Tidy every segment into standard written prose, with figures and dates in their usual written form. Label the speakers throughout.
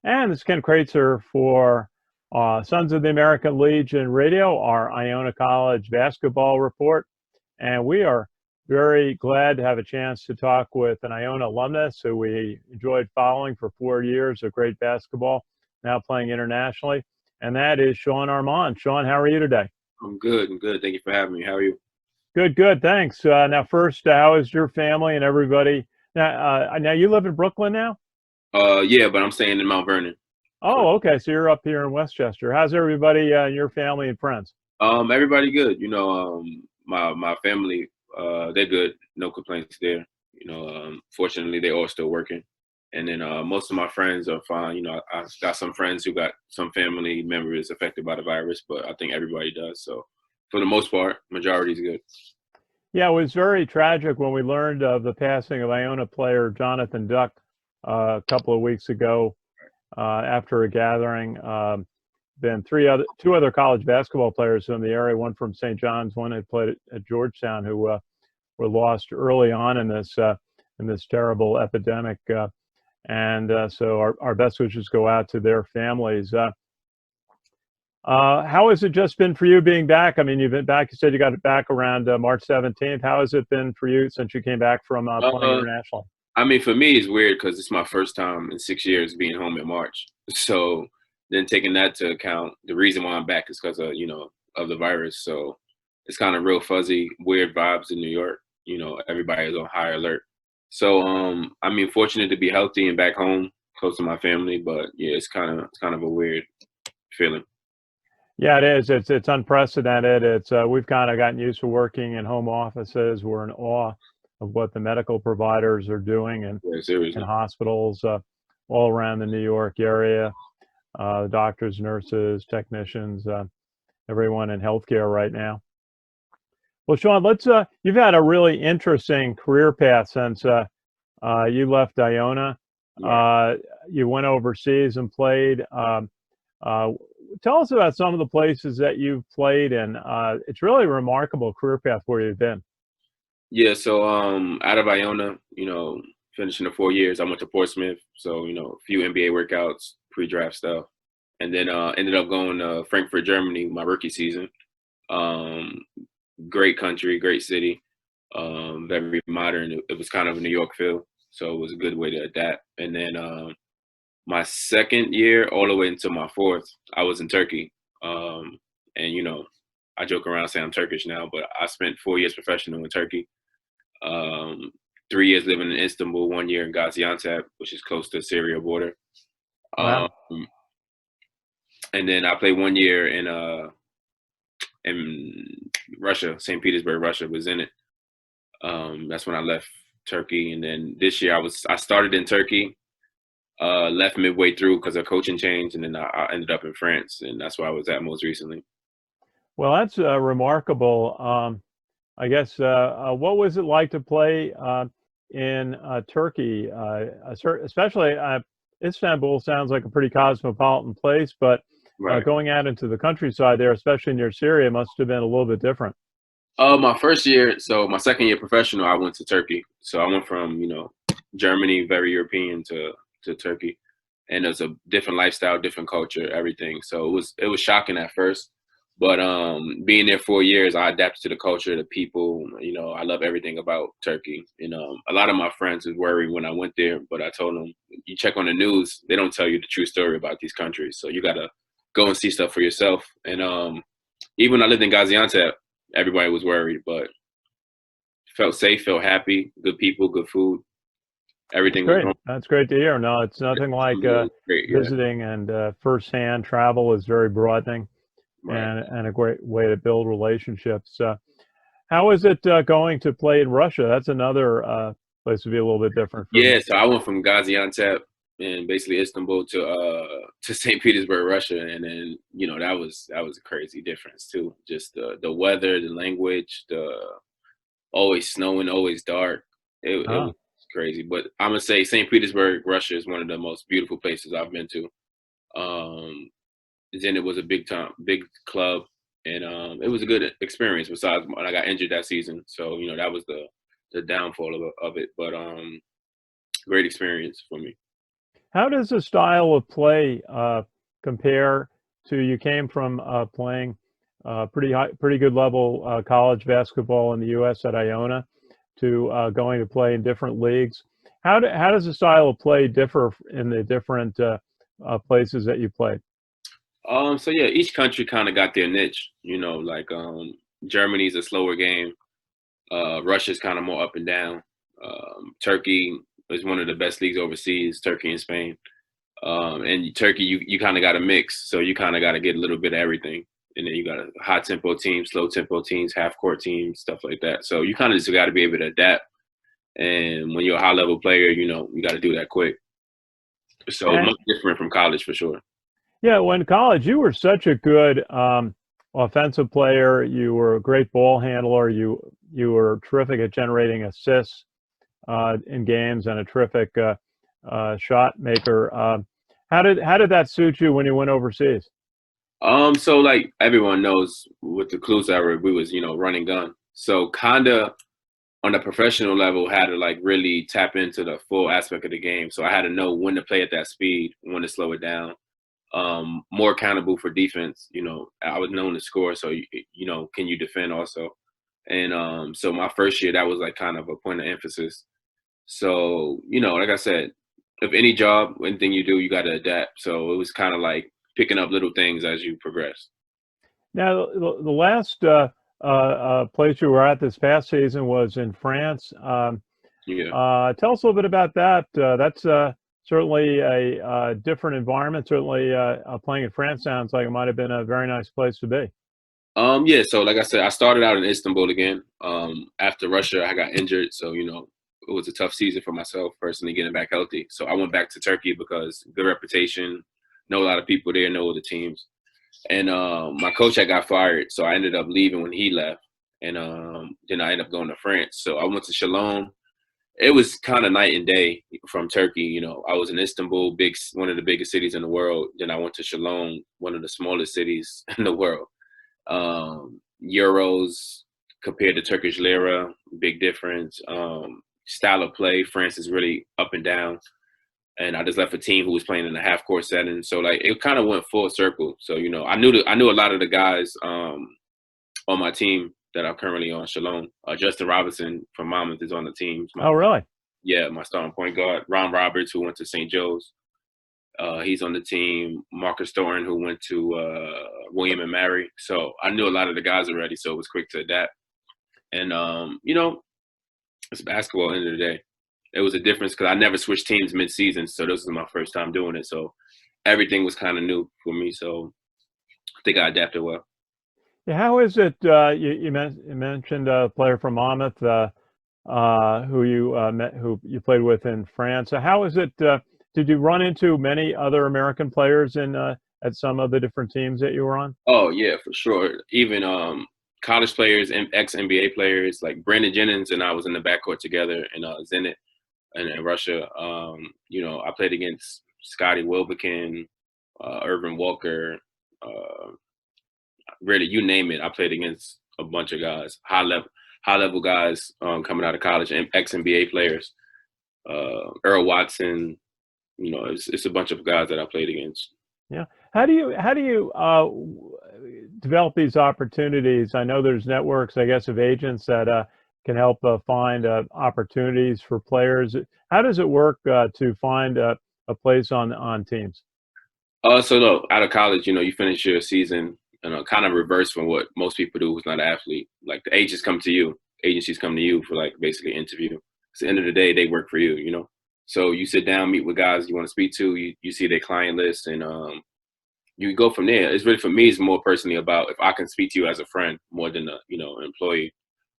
Speaker 1: And this is Ken Kraetzer for Sons of the American Legion Radio, our Iona College basketball report. And we are very glad to have a chance to talk with an Iona alumnus who we enjoyed following for 4 years of great basketball, now playing internationally. And that is Sean Armand. Sean, how are you today?
Speaker 2: I'm good. I'm good. Thank you for having me. How are you?
Speaker 1: Good, good. Thanks. Now, first, how is your family and everybody? Now you live in Brooklyn now?
Speaker 2: Yeah, but I'm staying in Mount Vernon. For,
Speaker 1: Oh, okay. So you're up here in Westchester. How's everybody, your family and friends?
Speaker 2: everybody good. My family, they're good. No complaints there. Fortunately, they all still working. And then most of my friends are fine. I got some friends who got some family members affected by the virus, but I think everybody does. So for the most part, majority is good.
Speaker 1: Yeah, it was very tragic when we learned of the passing of Iona player Jonathan Duck a couple of weeks ago after a gathering. Then two other college basketball players in the area, one from St. John's, one had played at Georgetown, who were lost early on in this terrible epidemic. So our best wishes go out to their families. How has it just been for you being back? I mean, you've been back. You said you got it back around March 17th. How has it been for you since you came back from playing
Speaker 2: Uh,
Speaker 1: internationally?
Speaker 2: I mean, for me, it's weird because it's my first time in 6 years being home in March. So then taking that to account, the reason why I'm back is because of the virus. So it's kind of real fuzzy, weird vibes in New York. Everybody is on high alert. So I mean, fortunate to be healthy and back home, close to my family. But yeah, it's kind of a weird feeling.
Speaker 1: Yeah, it is. It's unprecedented. It's we've kind of gotten used to working in home offices. We're in awe of what the medical providers are doing
Speaker 2: Yeah,
Speaker 1: in
Speaker 2: seriously.
Speaker 1: hospitals all around the New York area. Doctors, nurses, technicians, everyone in healthcare right now. Well, Sean, let's. You've had a really interesting career path since you left Iona.
Speaker 2: Right.
Speaker 1: Uh, you went overseas and played. Uh, Tell us about some of the places that you've played in. It's really a remarkable career path where you've been.
Speaker 2: Yeah. So out of Iona, finishing the 4 years, I went to Portsmouth. So a few NBA workouts, pre-draft stuff, and then ended up going to Frankfurt, Germany, my rookie season. Um, Great country, great city, very modern. It was kind of a New York feel, so it was a good way to adapt. And then my second year, all the way into my fourth, I was in Turkey. Um, and I joke around saying I'm Turkish now, but I spent 4 years professional in Turkey. Um, 3 years living in Istanbul, 1 year in Gaziantep, which is close to the Syria border. Um,
Speaker 1: Wow.
Speaker 2: and then I played 1 year in Russia, St. Petersburg, Russia was in it. That's when I left Turkey, and then this year I started in Turkey, left midway through because of coaching change, and then I ended up in France, and that's where I was at most recently.
Speaker 1: Well, that's remarkable. I guess what was it like to play in Turkey? Especially Istanbul sounds like a pretty cosmopolitan place, but
Speaker 2: Right.
Speaker 1: going out into the countryside there, especially near Syria, must have been a little bit different.
Speaker 2: My first year, so my second year professional, I went to Turkey. So I went from Germany, very European, to Turkey, and it was a different lifestyle, different culture, everything. So it was shocking at first, but being there 4 years, I adapted to the culture, the people. I love everything about Turkey. A lot of my friends was worried when I went there, but I told them, you check on the news, they don't tell you the true story about these countries. So you gotta go and see stuff for yourself. And even when I lived in Gaziantep, everybody was worried, but felt safe, felt happy, good people, good food,
Speaker 1: That's
Speaker 2: everything was
Speaker 1: great.
Speaker 2: normal.
Speaker 1: That's great to hear. No, it's nothing like
Speaker 2: Yeah, it was great. Yeah,
Speaker 1: visiting, and firsthand travel is very broadening
Speaker 2: right.
Speaker 1: and a great way to build relationships. How is it going to play in Russia? That's another place to be a little bit different from.
Speaker 2: Yeah, so I went from Gaziantep and basically Istanbul to St. Petersburg, Russia, and then that was a crazy difference too. Just the weather, the language, the always snowing, always dark. It was
Speaker 1: Oh,
Speaker 2: crazy, but I'm gonna say St. Petersburg, Russia is one of the most beautiful places I've been to. Um, then it was a big club, and it was a good experience. Besides, when I got injured that season, so that was the downfall of it. But great experience for me.
Speaker 1: How does the style of play compare to, you came from playing pretty good level college basketball in the U.S. at Iona, to going to play in different leagues. How does the style of play differ in the different places that you played?
Speaker 2: So yeah, each country kind of got their niche. Like Germany's a slower game. Russia's kind of more up and down. Turkey is one of the best leagues overseas. Turkey and Spain. And Turkey, you kind of got a mix, so you kind of got to get a little bit of everything. And then you got a high tempo team, slow tempo teams, half court teams, stuff like that. So you kind of just got to be able to adapt. And when you're a high level player, you got to do that quick. So much different from college for sure.
Speaker 1: Yeah, when college, you were such a good offensive player. You were a great ball handler. You were terrific at generating assists in games, and a terrific shot maker. How did that suit you when you went overseas?
Speaker 2: So like everyone knows, with the Clues era, we was running gun. So kinda on a professional level, had to like really tap into the full aspect of the game. So I had to know when to play at that speed, when to slow it down. More accountable for defense. I was known to score, so can you defend also? And so my first year, that was like kind of a point of emphasis. So like I said, if any job, anything you do, you got to adapt. So it was kind of like picking up little things as you progress.
Speaker 1: Now, the last place you were at this past season was in France.
Speaker 2: Yeah.
Speaker 1: Tell us a little bit about that. That's certainly a different environment. Certainly, playing in France sounds like it might have been a very nice place to be.
Speaker 2: Yeah. So like I said, I started out in Istanbul again. After Russia, I got injured, so it was a tough season for myself personally, getting back healthy. So I went back to Turkey because good reputation, know a lot of people there, know the teams. And my coach had got fired, so I ended up leaving when he left. And then I ended up going to France. So I went to Cologne. It was kind of night and day from Turkey. I was in Istanbul, one of the biggest cities in the world. Then I went to Cologne, one of the smallest cities in the world. Euros compared to Turkish lira, big difference. Style of play, France is really up and down. And I just left a team who was playing in a half court setting. So like it kind of went full circle. So I knew a lot of the guys on my team that I'm currently on, Shalom. Justin Robinson from Monmouth is on the team.
Speaker 1: Oh, really?
Speaker 2: Yeah, my starting point guard. Ron Roberts, who went to St. Joe's. He's on the team. Marcus Thornton, who went to William and Mary. So I knew a lot of the guys already, so it was quick to adapt. And it's basketball at the end of the day. It was a difference because I never switched teams mid-season, so this was my first time doing it. So everything was kind of new for me. So I think I adapted well.
Speaker 1: Yeah, how is it? You mentioned a player from Monmouth who you played with in France. So how is it? Did you run into many other American players at some of the different teams that you were on?
Speaker 2: Oh yeah, for sure. Even college players and ex-NBA players like Brandon Jennings and I was in the backcourt together in Zenit and in Russia. I played against Scotty Wilbekin, Irvin Walker, really you name it. I played against a bunch of guys, high level guys coming out of college, and ex-NBA players. Earl Watson, it's a bunch of guys that I played against.
Speaker 1: Yeah. How do you develop these opportunities? I know there's networks, I guess, of agents that can help find opportunities for players. How does it work to find a place on teams?
Speaker 2: So look, out of college, you finish your season, kind of reverse from what most people do who's not an athlete. Like the agents come to you, agencies come to you for like basically interview. At the end of the day, they work for you, So you sit down, meet with guys you want to speak to, you see their client list, and you go from there. It's really, for me, it's more personally about if I can speak to you as a friend more than an employee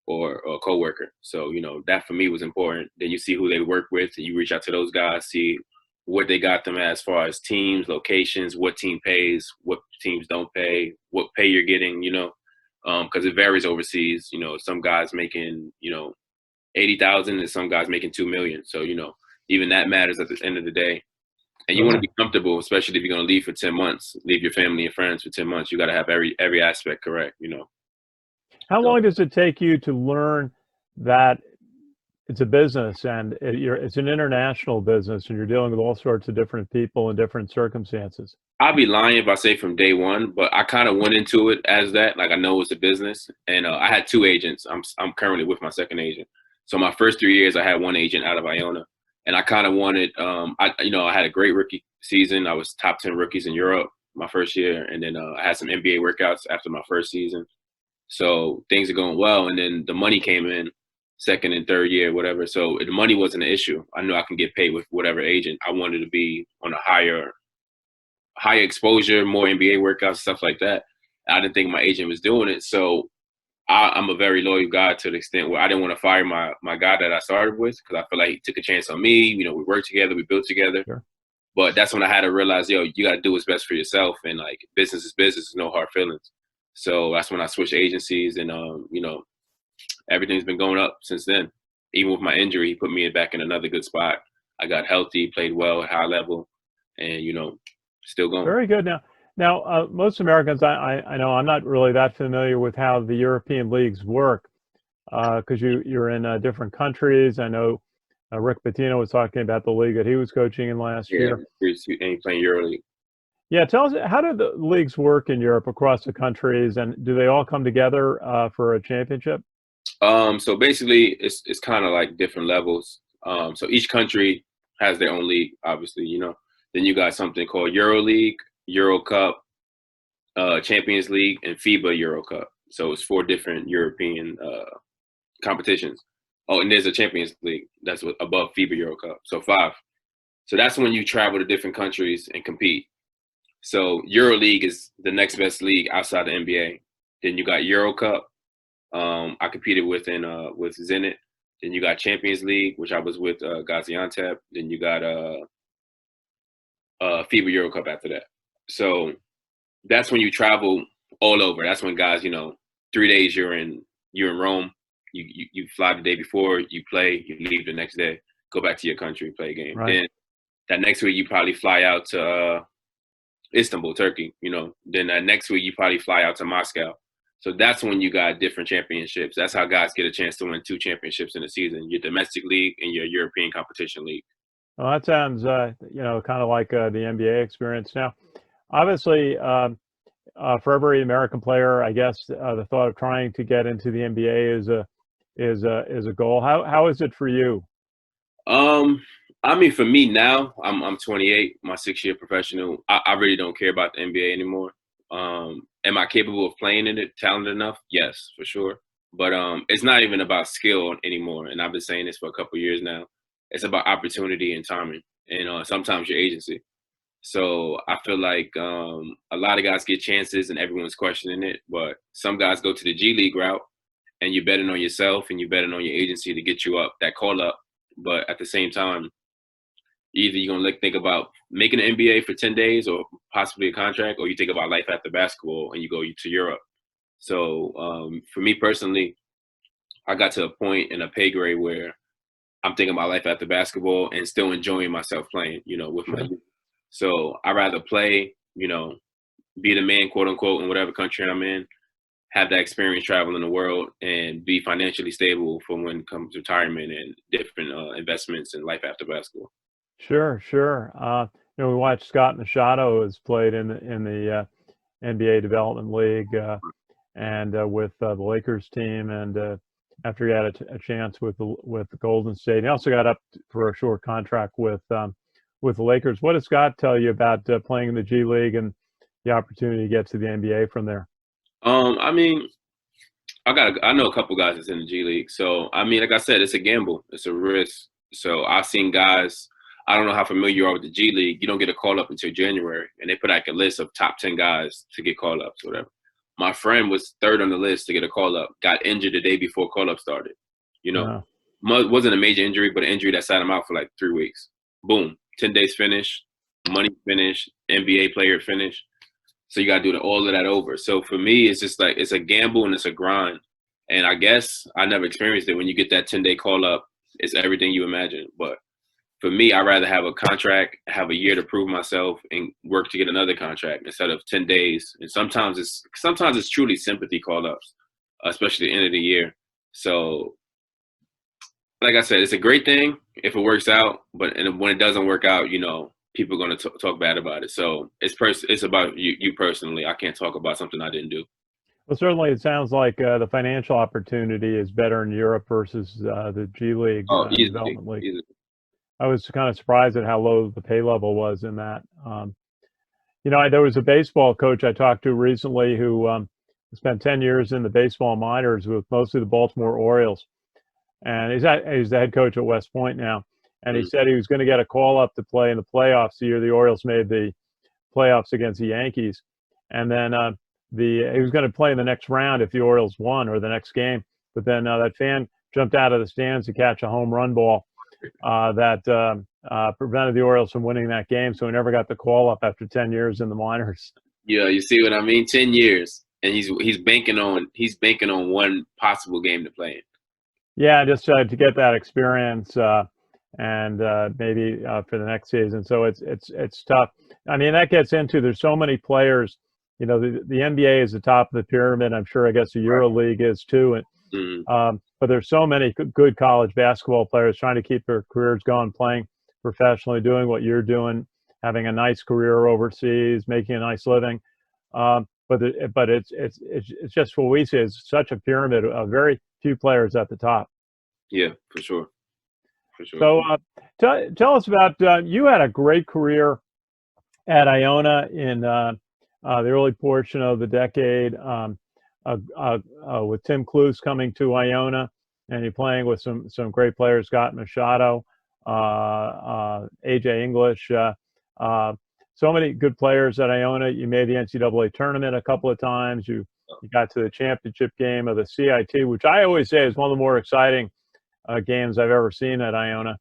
Speaker 2: or a coworker. So, that for me was important. Then you see who they work with, and you reach out to those guys, see what they got them as far as teams, locations, what team pays, what teams don't pay, what pay you're getting, because it varies overseas. Some guys making, 80,000 and some guys making 2 million. So, even that matters at the end of the day. And you want to be comfortable, especially if you're going to leave for 10 months, leave your family and friends for 10 months. You got to have every aspect correct,
Speaker 1: How long does it take you to learn that it's a business, and it's an international business, and you're dealing with all sorts of different people in different circumstances.
Speaker 2: I'd be lying if I say from day one, but I kind of went into it as that. Like I know it's a business, and I had two agents. I'm currently with my second agent. So my first 3 years, I had one agent out of Iona, and I kind of wanted. I had a great rookie season. I was top 10 rookies in Europe my first year, and then I had some NBA workouts after my first season. So things are going well, and then the money came in second and third year, whatever. So the money wasn't an issue. I knew I can get paid with whatever agent. I wanted to be on a higher exposure, more NBA workouts, stuff like that. I didn't think my agent was doing it. So I'm a very loyal guy to the extent where I didn't want to fire my guy that I started with because I feel like he took a chance on me. You know, we worked together, we built together.
Speaker 1: Sure.
Speaker 2: But that's when I had to realize, you got to do what's best for yourself. And like business is business, no hard feelings. So that's when I switched agencies, and everything's been going up since then. Even with my injury, he put me back in another good spot. I got healthy, played well at high level, and still going.
Speaker 1: Very good. Now, most Americans, I know, I'm not really that familiar with how the European leagues work because you're in different countries. I know Rick Pitino was talking about the league that he was coaching in last year.
Speaker 2: And he's playing EuroLeague.
Speaker 1: Yeah, tell us, how do the leagues work in Europe across the countries, and do they all come together for a championship?
Speaker 2: So basically, it's kind of like different levels. So each country has their own league, obviously. Then you got something called EuroLeague, Euro Cup, Champions League, and FIBA Euro Cup. So it's 4 different European competitions. Oh, and there's a Champions League that's above FIBA Euro Cup. So 5. So that's when you travel to different countries and compete. So EuroLeague is the next best league outside the NBA. Then you got Euro Cup. I competed with Zenit. Then you got Champions League, which I was with Gaziantep. Then you got FIBA Euro Cup after that. So that's when you travel all over. That's when guys, 3 days you're in Rome. You fly the day before, you play, you leave the next day, go back to your country, play a game.
Speaker 1: Right.
Speaker 2: Then that next week you probably fly out to Istanbul, Turkey. Then that next week you probably fly out to Moscow. So that's when you got different championships. That's how guys get a chance to win 2 championships in a season: your domestic league and your European competition league.
Speaker 1: Well, that sounds, kind of like the NBA experience. Now, obviously, for every American player, I guess the thought of trying to get into the NBA is a goal. How is it for you?
Speaker 2: I mean, for me now, I'm 28, my 6-year professional. I really don't care about the NBA anymore. Am I capable of playing in it, talented enough? Yes, for sure. But it's not even about skill anymore. And I've been saying this for a couple of years now. It's about opportunity and timing, and sometimes your agency. So I feel like a lot of guys get chances and everyone's questioning it. But some guys go to the G League route, and you're betting on yourself and you're betting on your agency to get you up, that call up. But at the same time, either you're going to think about making an NBA for 10 days or possibly a contract, or you think about life after basketball and you go to Europe. So for me personally, I got to a point in a pay grade where I'm thinking about life after basketball and still enjoying myself playing, with my youth. So I'd rather play, be the man, quote unquote, in whatever country I'm in, have that experience traveling the world, and be financially stable for when it comes to retirement and different investments in life after basketball.
Speaker 1: Sure. We watched Scott Machado has played in the NBA Development League and with the Lakers team, and after he had a chance with the Golden State, he also got up for a short contract with the Lakers. What does Scott tell you about playing in the G League and the opportunity to get to the NBA from there?
Speaker 2: I mean, I know a couple guys that's in the G League. So I mean, like I said, it's a gamble, it's a risk. So I've seen guys. I don't know how familiar you are with the G League. You don't get a call up until January, and they put like a list of top 10 guys to get call ups, whatever. My friend was 3rd on the list to get a call up. Got injured the day before call up started. Wasn't a major injury, but an injury that sat him out for like 3 weeks. Boom, 10 days finished, money finished, NBA player finished. So you got to do all of that over. So for me, it's just like it's a gamble and it's a grind. And I guess I never experienced it. When you get that 10-day call up, it's everything you imagine. But for me, I'd rather have a contract, have a year to prove myself, and work to get another contract instead of 10 days. And sometimes it's truly sympathy call-ups, especially at the end of the year. So like I said, it's a great thing if it works out, but when it doesn't work out, people are going to talk bad about it. So it's about you personally. I can't talk about something I didn't do.
Speaker 1: Well, certainly it sounds like the financial opportunity is better in Europe versus the G League
Speaker 2: Oh, easily,
Speaker 1: Development League.
Speaker 2: easily.
Speaker 1: I was kind of surprised at how low the pay level was in that. There was a baseball coach I talked to recently who spent 10 years in the baseball minors with mostly the Baltimore Orioles. And he's the head coach at West Point now. And he said he was going to get a call up to play in the playoffs the year the Orioles made the playoffs against the Yankees. And then he was going to play in the next round if the Orioles won or the next game. But then that fan jumped out of the stands to catch a home run ball that prevented the Orioles from winning that game. So he never got the call up after 10 years in the minors.
Speaker 2: Yeah, you see what I mean? 10 years, and he's banking on one possible game to play in.
Speaker 1: Yeah, just to get that experience and maybe for the next season. So it's tough. I mean, that gets into there's so many players. The NBA is the top of the pyramid. I'm sure I guess the EuroLeague is too. But there's so many good college basketball players trying to keep their careers going, playing professionally, doing what you're doing, having a nice career overseas, making a nice living. But it's just what we see is such a pyramid of very few players at the top.
Speaker 2: Yeah, for sure. For sure.
Speaker 1: So tell us about you had a great career at Iona in the early portion of the decade with Tim Cluse coming to Iona, and you're playing with some great players, Scott Machado, AJ English, so many good players at Iona. You made the NCAA tournament a couple of times. You got to the championship game of the CIT, which I always say is one of the more exciting games I've ever seen at Iona.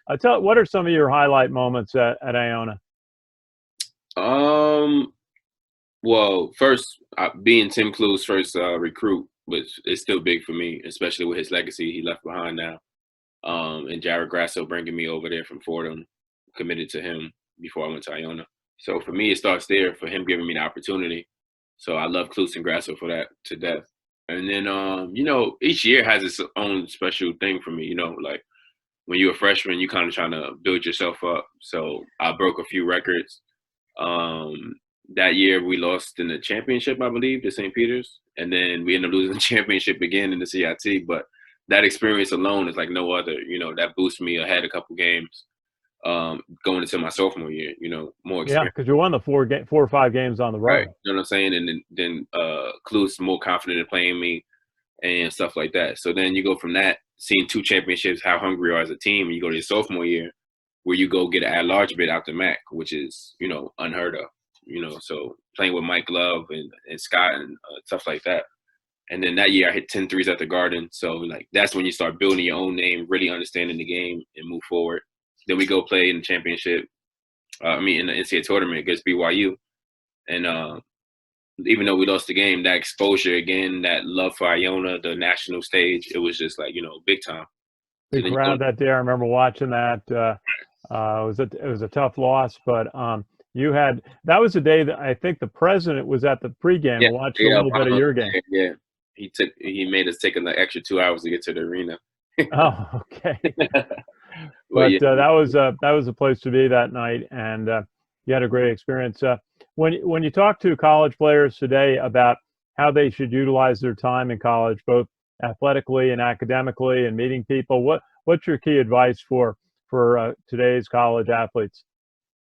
Speaker 1: What are some of your highlight moments at Iona?
Speaker 2: Well, first, being Tim Clue's first recruit is still big for me, especially with his legacy he left behind now. And Jared Grasso bringing me over there from Fordham, committed to him before I went to Iona. So for me, it starts there for him giving me the opportunity. So I love Cluse and Grasso for that to death. And then, each year has its own special thing for me. Like when you're a freshman, you kind of trying to build yourself up. So I broke a few records. That year we lost in the championship, I believe, to St. Peter's. And then we ended up losing the championship again in the CIT. But that experience alone is like no other. That boosts me ahead a couple games. Going into my sophomore year, more experience.
Speaker 1: Yeah, because you won the 4 or 5 games on the road.
Speaker 2: Right. You know what I'm saying? And then Cluse more confident in playing me and stuff like that. So then you go from that, seeing 2 championships, how hungry you are as a team, and you go to your sophomore year where you go get an at-large bid out the MAC, which is, unheard of. So playing with Mike Love and Scott and stuff like that. And then that year I hit 10 threes at the Garden. So like that's when you start building your own name, really understanding the game and move forward. Then we go play in the championship. In the NCAA tournament against BYU. And even though we lost the game, that exposure again, that love for Iona, the national stage, it was just like, big time.
Speaker 1: Big crowd that day. I remember watching that. It was a tough loss, but that was the day that I think the president was at the pregame and watched a little bit of your game.
Speaker 2: Yeah. He made us take an extra 2 hours to get to the arena.
Speaker 1: Oh, okay. But that was a place to be that night, and you had a great experience. When you talk to college players today about how they should utilize their time in college, both athletically and academically, and meeting people, what's your key advice for today's college athletes?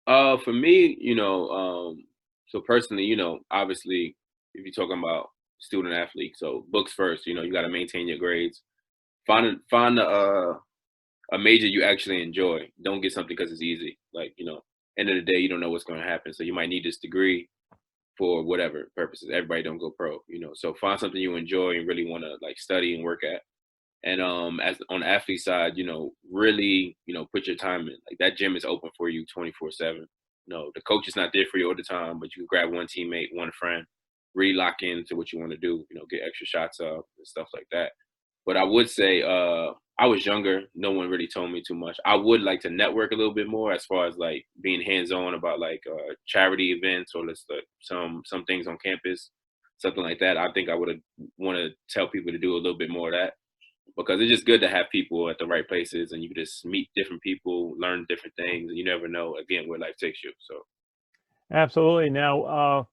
Speaker 2: For me, so personally, obviously, if you're talking about student athletes, so books first. You got to maintain your grades. Find a major you actually enjoy. Don't get something because it's easy. Like, end of the day, you don't know what's going to happen. So you might need this degree for whatever purposes. Everybody don't go pro, So find something you enjoy and really want to like study and work at. And as on the athlete side, really, put your time in. Like that gym is open for you 24/7. The coach is not there for you all the time, but you can grab one teammate, one friend, really lock into what you want to do. Get extra shots up and stuff like that. But I would say I was younger. No one really told me too much. I would like to network a little bit more as far as like being hands-on about like charity events or some things on campus, something like that. I think I would want to tell people to do a little bit more of that. because it's just good to have people at the right places, and you can just meet different people, learn different things, and you never know again where life takes you. So.
Speaker 1: Absolutely. Now,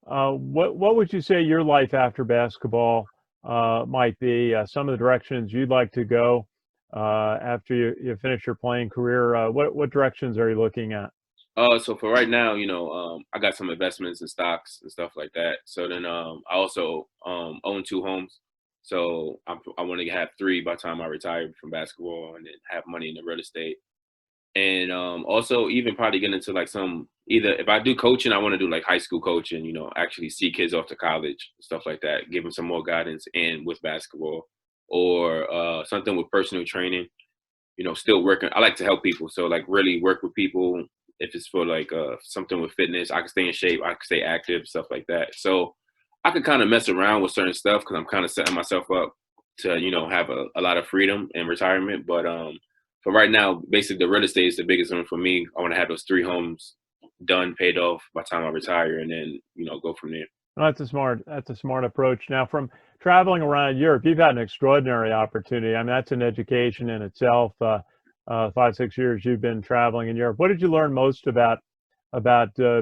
Speaker 1: what would you say your life after basketball might be? Some of the directions you'd like to go after you finish your playing career. What directions are you looking at?
Speaker 2: So for right now, I got some investments in stocks and stuff like that. So then, I also own 2 homes. So I want to have 3 by the time I retire from basketball, and then have money in the real estate. And also even probably get into like some, either if I do coaching, I want to do like high school coaching, actually see kids off to college, stuff like that, give them some more guidance and with basketball, or something with personal training, still working. I like to help people. So like really work with people. If it's for like something with fitness, I can stay in shape, I can stay active, stuff like that. So I could kind of mess around with certain stuff because I'm kind of setting myself up to, have a lot of freedom in retirement. But for right now, basically the real estate is the biggest one for me. I want to have those 3 homes done, paid off by the time I retire, and then, go from there.
Speaker 1: Well, that's a smart approach. Now, from traveling around Europe, you've had an extraordinary opportunity. I mean, that's an education in itself. 5, 6 years you've been traveling in Europe. What did you learn most about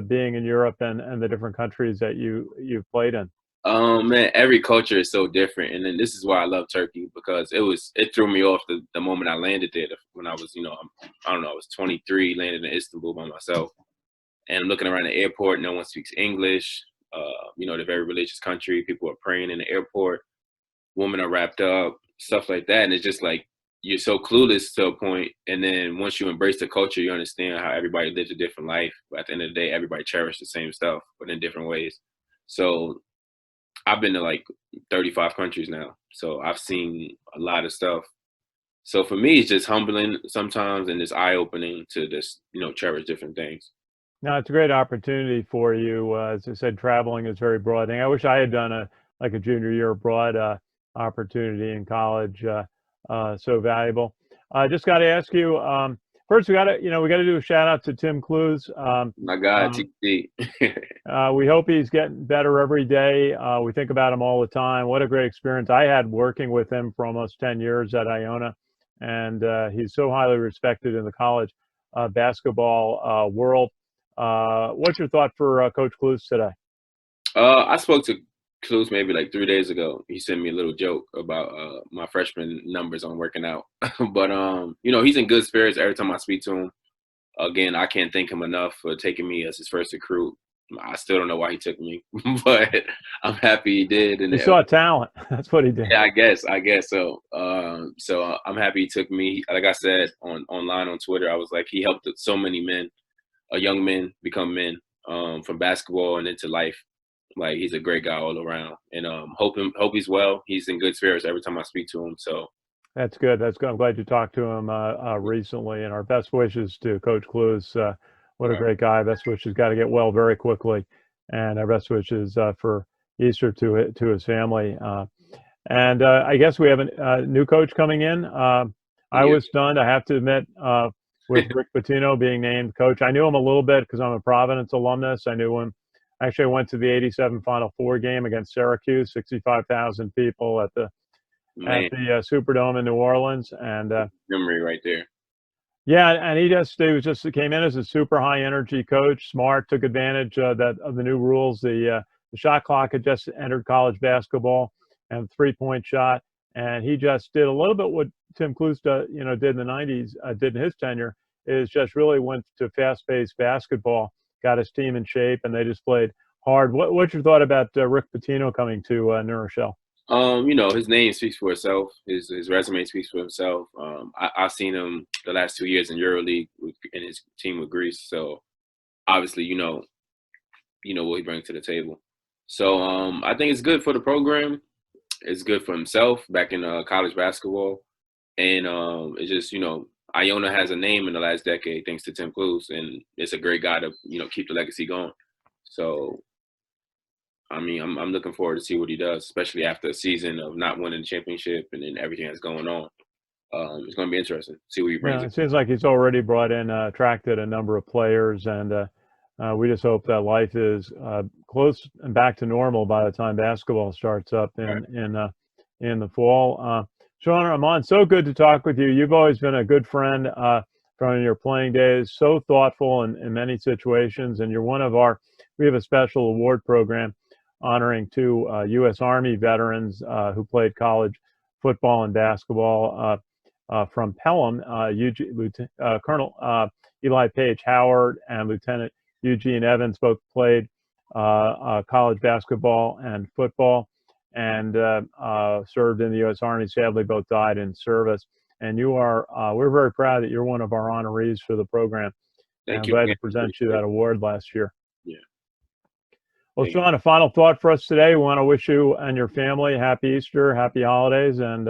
Speaker 1: being in Europe and the different countries that you've played in?
Speaker 2: Man, every culture is so different, and then this is why I love Turkey, because it threw me off the moment I landed there. When I was, I don't know, I was 23, landed in Istanbul by myself, and I'm looking around the airport. No one speaks English. They're a very religious country. People are praying in the airport. Women are wrapped up, stuff like that, and it's just like you're so clueless to a point. And then once you embrace the culture, you understand how everybody lives a different life. But at the end of the day, everybody cherishes the same stuff, but in different ways. So I've been to like 35 countries now, so I've seen a lot of stuff. So for me, it's just humbling sometimes, and it's eye opening to just cherish different things.
Speaker 1: Now, it's a great opportunity for you. As I said, traveling is very broad thing. I wish I had done a junior year abroad opportunity in college. So valuable. I just got to ask you. First, we got to do a shout out to Tim Clues.
Speaker 2: My God,
Speaker 1: Um,
Speaker 2: TC.
Speaker 1: we hope he's getting better every day. We think about him all the time. What a great experience I had working with him for almost 10 years at Iona. And he's so highly respected in the college basketball world. What's your thought for Coach Clues today?
Speaker 2: I spoke to Clues maybe like 3 days ago. He sent me a little joke about my freshman numbers on working out. But he's in good spirits every time I speak to him. Again, I can't thank him enough for taking me as his first recruit. I still don't know why he took me, but I'm happy he did. And
Speaker 1: He saw talent. That's what he did.
Speaker 2: yeah, I guess so. So I'm happy he took me. Like I said online on Twitter, I was like, he helped so many men, young men, become men, from basketball and into life. Like, he's a great guy all around, and hope he's well. He's in good spirits every time I speak to him. So
Speaker 1: That's good. That's good. I'm glad you talked to him recently, and our best wishes to Coach Clues. What a great guy. Best wishes. Got to get well very quickly, and our best wishes for Easter to his family. And I guess we have a new coach coming in. I was stunned, I have to admit, with Rick Pitino being named coach. I knew him a little bit because I'm a Providence alumnus. I knew him. Actually, I went to the '87 Final Four game against Syracuse, 65,000 people at the Superdome in New Orleans, and
Speaker 2: memory right there.
Speaker 1: yeah, and he came in as a super high energy coach, smart, took advantage of the new rules. The shot clock had just entered college basketball, and 3-point shot, and he just did a little bit what Tim Clues did in the '90s, did in his tenure, is just really went to fast-paced basketball, got his team in shape, and they just played hard. What's your thought about Rick Pitino coming to New Rochelle?
Speaker 2: His name speaks for itself. His resume speaks for himself. I've seen him the last 2 years in EuroLeague in his team with Greece. So obviously, what he brings to the table. So I think it's good for the program. It's good for himself back in college basketball, and it's just Iona has a name in the last decade thanks to Tim Clues, and it's a great guy to keep the legacy going. So. I mean, I'm looking forward to see what he does, especially after a season of not winning the championship and then everything that's going on. It's going to be interesting. See what he brings.
Speaker 1: Yeah, it seems like he's already attracted a number of players, and we just hope that life is close and back to normal by the time basketball starts up in the fall. Sean, Armand, so good to talk with you. You've always been a good friend from your playing days, so thoughtful in many situations, and you're one of we have a special award program honoring two U.S. Army veterans who played college football and basketball from Pelham, Colonel Eli Page Howard and Lieutenant Eugene Evans both played college basketball and football and served in the U.S. Army. Sadly, both died in service. And we're very proud that you're one of our honorees for the program.
Speaker 2: Thank
Speaker 1: I'm
Speaker 2: you.
Speaker 1: glad to present you that award last year.
Speaker 2: Yeah.
Speaker 1: Well, Sean, a final thought for us today. We want to wish you and your family happy Easter, happy holidays, and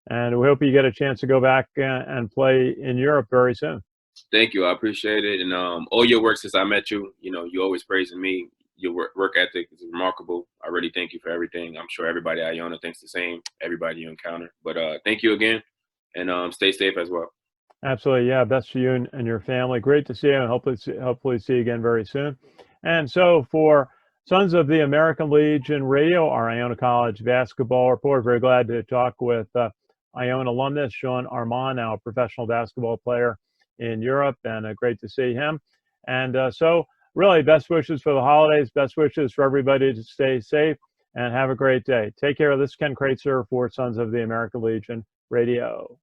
Speaker 1: we hope you get a chance to go back and play in Europe very soon.
Speaker 2: Thank you. I appreciate it. And all your work since I met you, you always praising me. Your work ethic is remarkable. I really thank you for everything. I'm sure everybody at Iona thinks the same, everybody you encounter. But thank you again, and stay safe as well.
Speaker 1: Absolutely. Yeah. Best to you and your family. Great to see you, and hopefully see you again very soon. And so for Sons of the American Legion Radio, our Iona College basketball report, very glad to talk with Iona alumnus Sean Armand, now a professional basketball player in Europe, and great to see him. And so really, best wishes for the holidays, best wishes for everybody to stay safe and have a great day. Take care. This is Ken Kraetzer for Sons of the American Legion Radio.